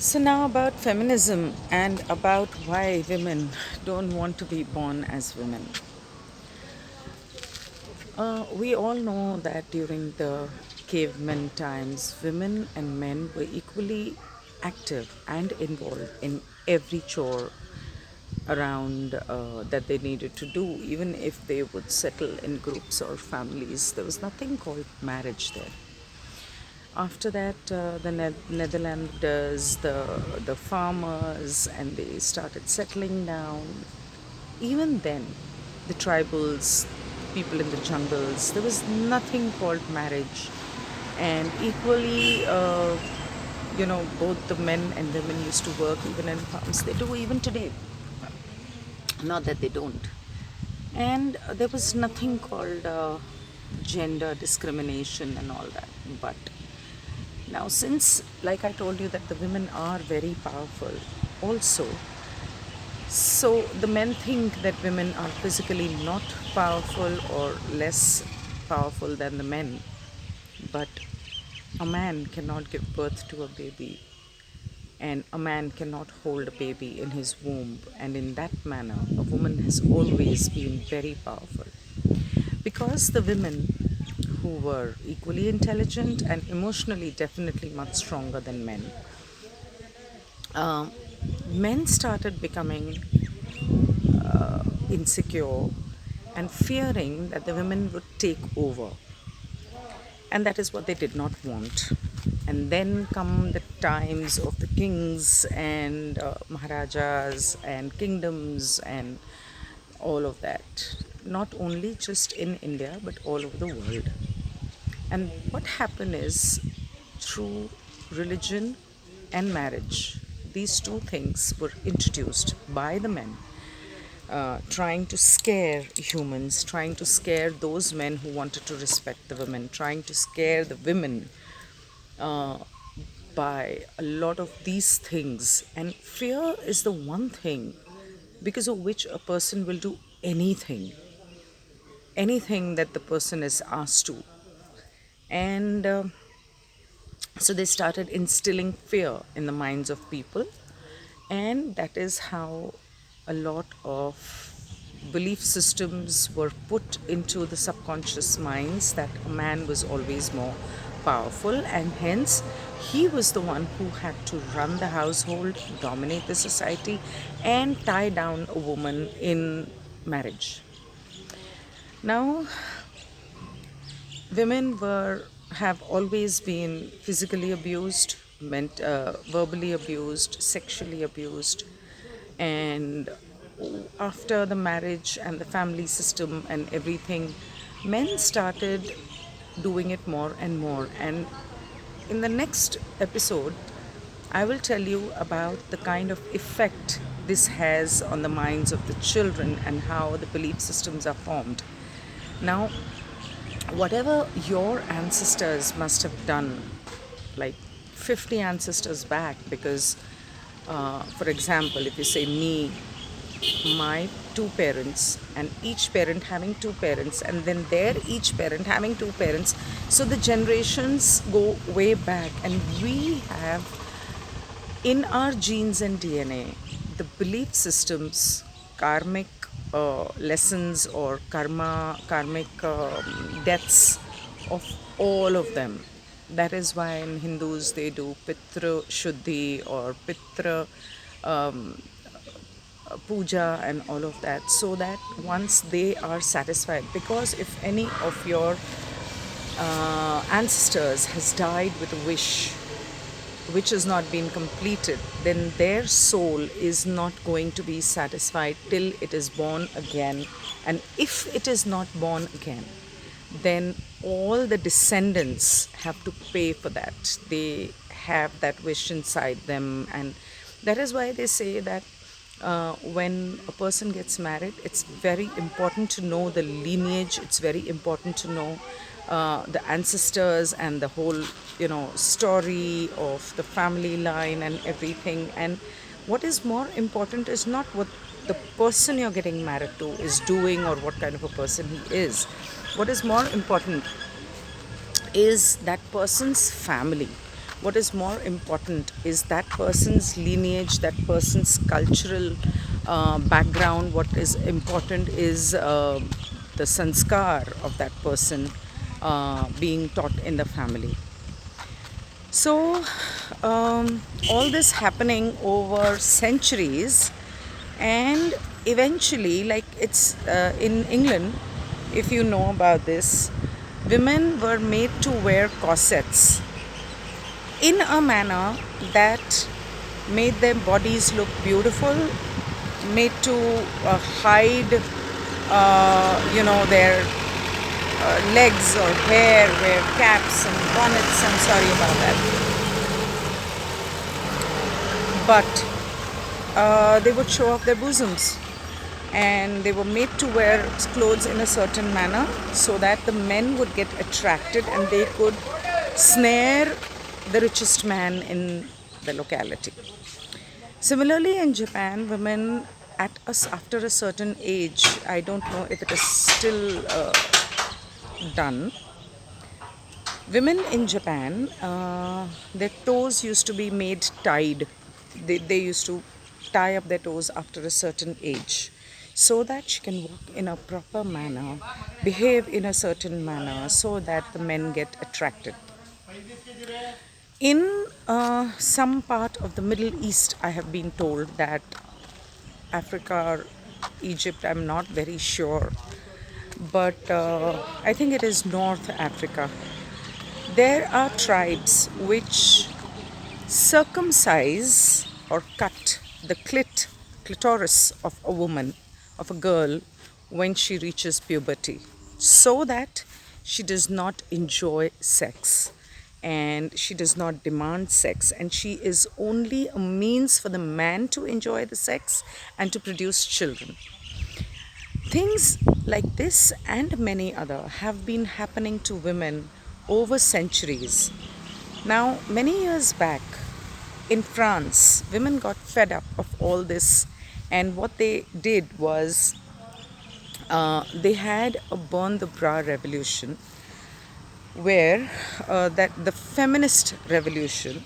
So, now about feminism and about why women don't want to be born as women. We all know that during the caveman times, women and men were equally active and involved in every chore around that they needed to do, even if they would settle in groups or families. There was nothing called marriage there. After that, the Netherlanders, the farmers, and they started settling down. Even then, the tribals, people in the jungles, there was nothing called marriage. And equally, both the men and women used to work even in farms. They do even today. Not that they don't. And there was nothing called gender discrimination and all that. But now, since, like I told you, that the women are very powerful, also, so the men think that women are physically not powerful or less powerful than the men. But a man cannot give birth to a baby, and a man cannot hold a baby in his womb. And in that manner, a woman has always been very powerful. Because the women who were equally intelligent and emotionally definitely much stronger than men, men started becoming insecure and fearing that the women would take over. And that is what they did not want. And then come the times of the kings and maharajas and kingdoms and all of that, not only just in India but all over the world. And what happened is, through religion and marriage, these two things were introduced by the men, trying to scare humans, trying to scare those men who wanted to respect the women, trying to scare the women uh, by a lot of these things. And fear is the one thing because of which a person will do anything that the person is asked to. And so they started instilling fear in the minds of people, and that is how a lot of belief systems were put into the subconscious minds, that a man was always more powerful, and hence he was the one who had to run the household, dominate the society, and tie down a woman in marriage. Now, women have always been physically abused, verbally abused, sexually abused, and after the marriage and the family system and everything, men started doing it more and more. And in the next episode, I will tell you about the kind of effect this has on the minds of the children and how the belief systems are formed. Now, whatever your ancestors must have done, like 50 ancestors back, because, for example, if you say me, my two parents, and each parent having two parents, and then their each parent having two parents, so the generations go way back, and we have in our genes and DNA the belief systems, karmic lessons or karmic deaths of all of them. That is why in Hindus they do Pitra Shuddhi or Pitra puja and all of that, so that once they are satisfied, because if any of your ancestors has died with a wish which has not been completed, then their soul is not going to be satisfied till it is born again. And if it is not born again, then all the descendants have to pay for that. They have that wish inside them, and that is why they say that when a person gets married, it's very important to know the lineage. It's very important to know the ancestors and the whole, story of the family line and everything. And what is more important is not what the person you're getting married to is doing or what kind of a person he is. What is more important is that person's family. what is more important is that person's lineage, that person's cultural background. What is important is the sanskar of that person being taught in the family. So, all this happening over centuries, and eventually, like it's in England, if you know about this, women were made to wear corsets in a manner that made their bodies look beautiful, made to hide, their legs or hair, wear caps and bonnets. I'm sorry about that. But they would show off their bosoms, and they were made to wear clothes in a certain manner so that the men would get attracted and they could snare the richest man in the locality. Similarly, in Japan, women after a certain age, I don't know if it is still done. Women in Japan, their toes used to be made tied. They used to tie up their toes after a certain age so that she can walk in a proper manner, behave in a certain manner so that the men get attracted. In some part of the Middle East, I have been told that Africa or Egypt, I'm not very sure, but I think it is North Africa. There are tribes which circumcise or cut the clitoris of a woman, of a girl, when she reaches puberty, so that she does not enjoy sex and she does not demand sex, and she is only a means for the man to enjoy the sex and to produce children. Things like this and many other have been happening to women over centuries. Now, many years back in France, women got fed up of all this, and what they did was they had a burn the bra revolution, where that the feminist revolution,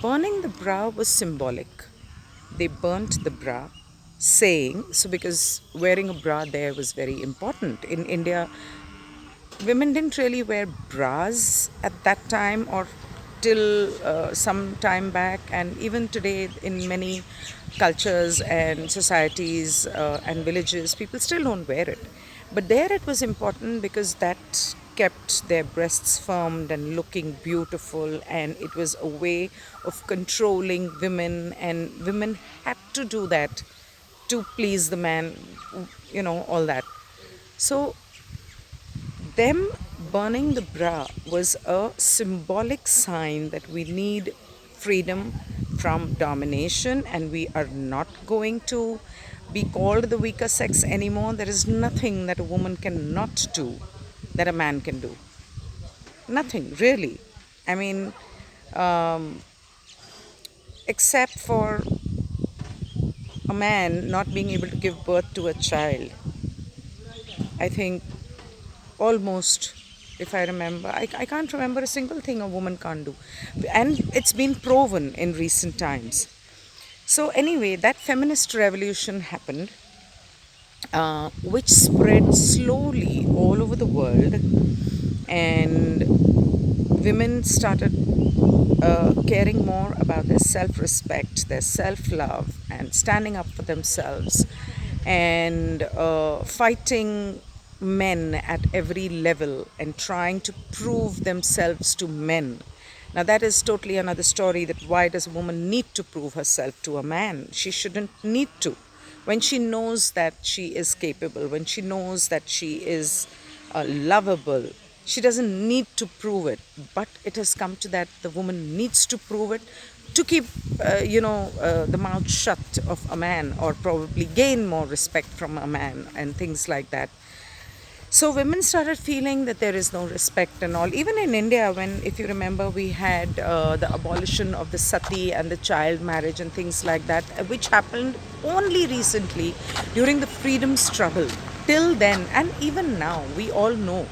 burning the bra was symbolic. They burnt the bra, saying so because wearing a bra there was very important. In India, women didn't really wear bras at that time or till some time back, and even today in many cultures and societies and villages, people still don't wear it. But there it was important because that kept their breasts firm and looking beautiful, and it was a way of controlling women, and women had to do that to please the man, all that. So them burning the bra was a symbolic sign that we need freedom from domination, and we are not going to be called the weaker sex anymore. There is nothing that a woman cannot do that a man can do. Nothing, really. I mean, except for a man not being able to give birth to a child. I think almost, if I remember, I can't remember a single thing a woman can't do. And it's been proven in recent times. So, anyway, that feminist revolution happened, which spread slowly all over the world, and women started caring more about their self respect, their self love, and standing up for themselves, and fighting men at every level and trying to prove themselves to men. Now, that is totally another story, that why does a woman need to prove herself to a man? She shouldn't need to. When she knows that she is capable, when she knows that she is lovable, she doesn't need to prove it. But it has come to that the woman needs to prove it to keep, the mouth shut of a man, or probably gain more respect from a man, and things like that. So women started feeling that there is no respect and all. Even in India, when, if you remember, we had the abolition of the sati and the child marriage and things like that, which happened only recently during the freedom struggle. Till then, and even now, we all know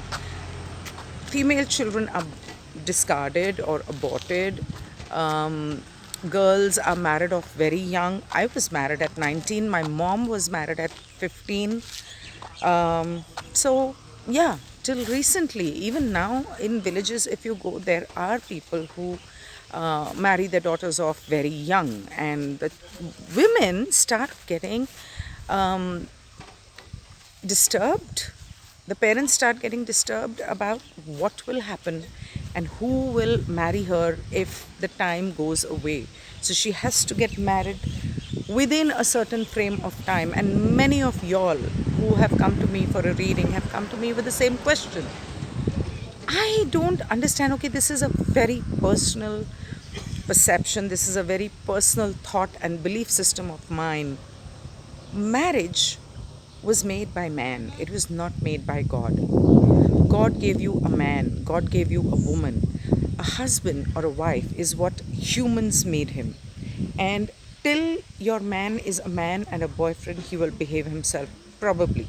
female children are discarded or aborted Um, Girls are married off very young. I was married at 19. My mom was married at 15. So, yeah, till recently, even now in villages, if you go, there are people who marry their daughters off very young, and the women start getting disturbed. The parents start getting disturbed about what will happen and who will marry her if the time goes away. So she has to get married within a certain frame of time. And many of y'all who have come to me for a reading have come to me with the same question. I don't understand. Okay, this is a very personal perception, this is a very personal thought and belief system of mine. Marriage was made by man, it was not made by God. God gave you a man, God gave you a woman. A husband or a wife is what humans made him. And till your man is a man and a boyfriend, he will behave himself, probably.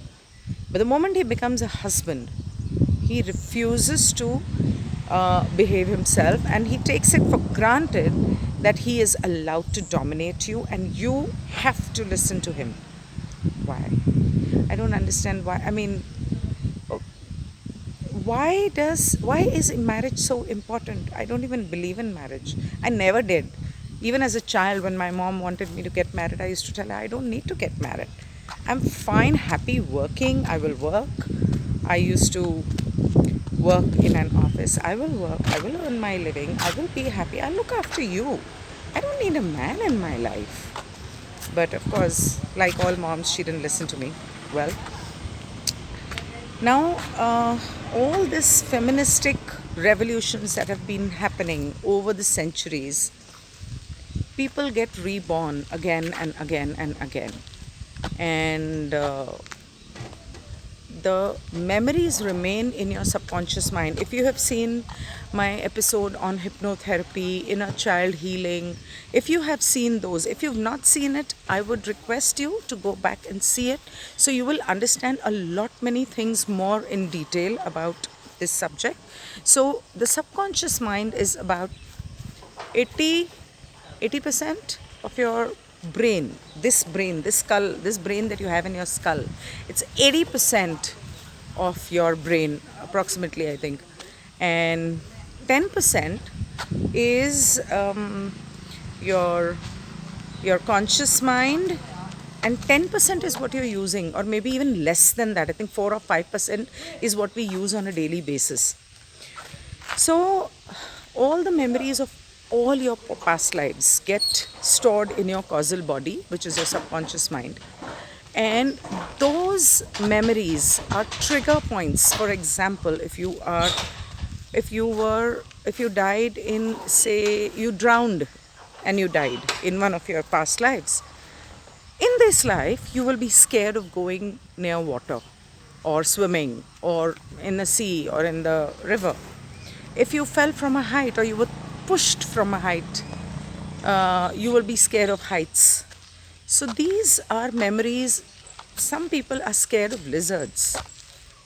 But the moment he becomes a husband, he refuses to behave himself, and he takes it for granted that he is allowed to dominate you and you have to listen to him. Why? I don't understand why. I mean, why is marriage so important? I don't even believe in marriage. I never did. Even as a child, when my mom wanted me to get married, I used to tell her I don't need to get married. I'm fine, happy working. I will work. I used to work in an office. I will work. I will earn my living. I will be happy. I'll look after you. I don't need a man in my life. But of course, like all moms, she didn't listen to me. Well, now, all these feministic revolutions that have been happening over the centuries, people get reborn again and again and again. And the memories remain in your subconscious mind. If you have seen my episode on hypnotherapy, inner child healing, if you have seen those, if you've not seen it, I would request you to go back and see it, so you will understand a lot many things more in detail about this subject. So the subconscious mind is about 80 80% of your brain, this skull, this brain that you have in your skull, it's 80% of your brain approximately, I think. And 10% is your your conscious mind, and 10% is what you're using, or maybe even less than that. I think 4 or 5% is what we use on a daily basis. So, all the memories of all your past lives get stored in your causal body, which is your subconscious mind. And those memories are trigger points. For example, if you died in, say, you drowned and you died in one of your past lives. In this life, you will be scared of going near water or swimming or in the sea or in the river. If you fell from a height or you were pushed from a height, you will be scared of heights. So these are memories. Some people are scared of lizards.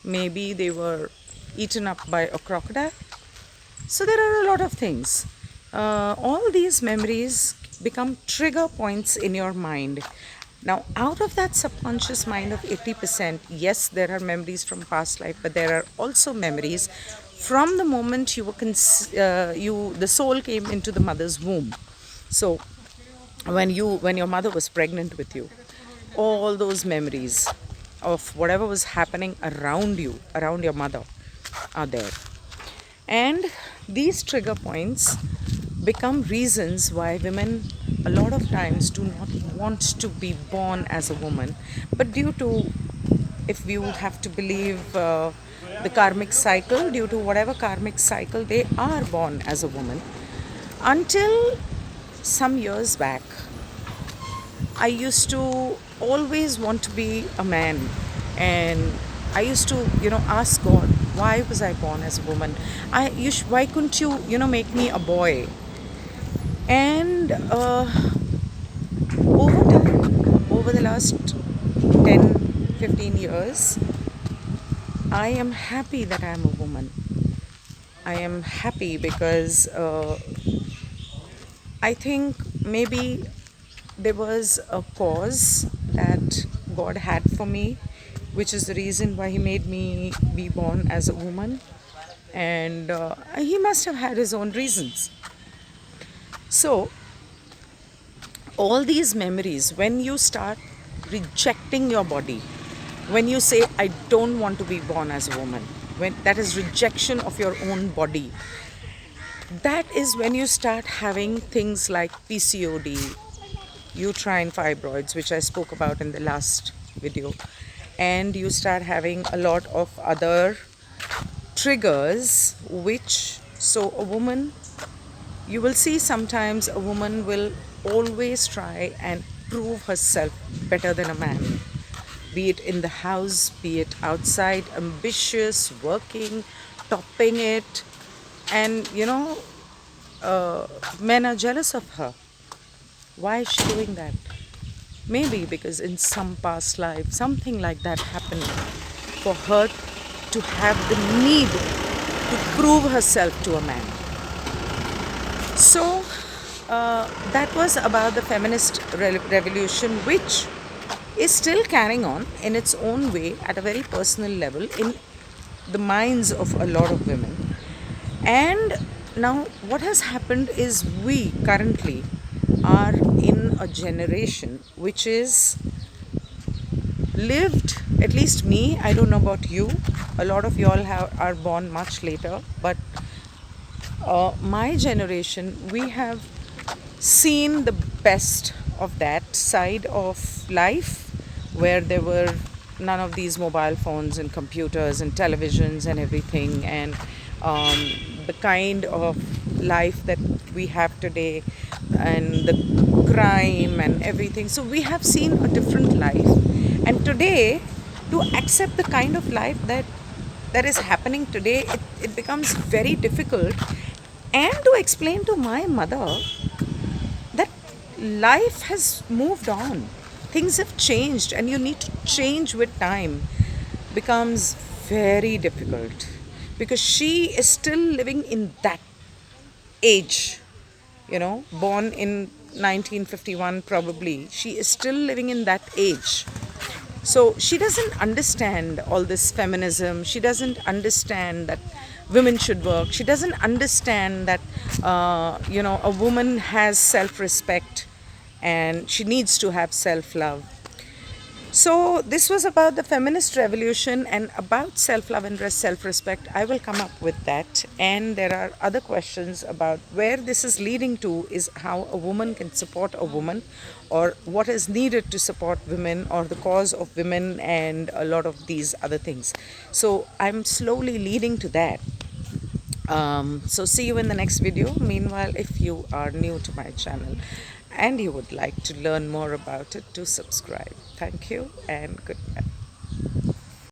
Maybe they were eaten up by a crocodile. So there are a lot of things. All these memories become trigger points in your mind. Now, out of that subconscious mind of 80%, yes, there are memories from past life, but there are also memories from the moment the soul came into the mother's womb. So, when your mother was pregnant with you, all those memories of whatever was happening around you, around your mother, are there. And these trigger points become reasons why women a lot of times do not want to be born as a woman. But due to, if you have to believe the karmic cycle, due to whatever karmic cycle, they are born as a woman. Until some years back, I used to always want to be a man, and I used to, ask God, why was I born as a woman? Why couldn't you, make me a boy? And over time, over the last 10, 15 years, I am happy that I am a woman. I am happy because I think maybe there was a cause that God had for me, which is the reason why He made me be born as a woman. And He must have had His own reasons. So, all these memories, when you start rejecting your body, when you say, I don't want to be born as a woman, when that is rejection of your own body, that is when you start having things like PCOD, uterine fibroids, which I spoke about in the last video, and you start having a lot of other triggers, which, so a woman, you will see sometimes a woman will always try and prove herself better than a man, be it in the house, be it outside, ambitious, working, topping it, and men are jealous of her. Why is she doing that? Maybe because in some past life, something like that happened for her to have the need to prove herself to a man. So, that was about the feminist revolution, which is still carrying on in its own way at a very personal level in the minds of a lot of women. And now, what has happened is we currently are in a generation which is lived, at least me, I don't know about you, a lot of y'all are born much later, but my generation, we have seen the best of that side of life, where there were none of these mobile phones and computers and televisions and everything, and the kind of life that we have today, and the crime and everything. So we have seen a different life, and today, to accept the kind of life that is happening today, it becomes very difficult. And to explain to my mother that life has moved on, things have changed, and you need to change with time, becomes very difficult, because she is still living in that age, born in 1951 probably. She is still living in that age. So she doesn't understand all this feminism. She doesn't understand that women should work. She doesn't understand that, a woman has self respect and she needs to have self love. So, this was about the feminist revolution and about self love and self respect. I will come up with that. And there are other questions about where this is leading to, is how a woman can support a woman, or what is needed to support women, or the cause of women, and a lot of these other things. So, I'm slowly leading to that. So, see you in the next video. Meanwhile, if you are new to my channel and you would like to learn more about it, do subscribe. Thank you and goodbye.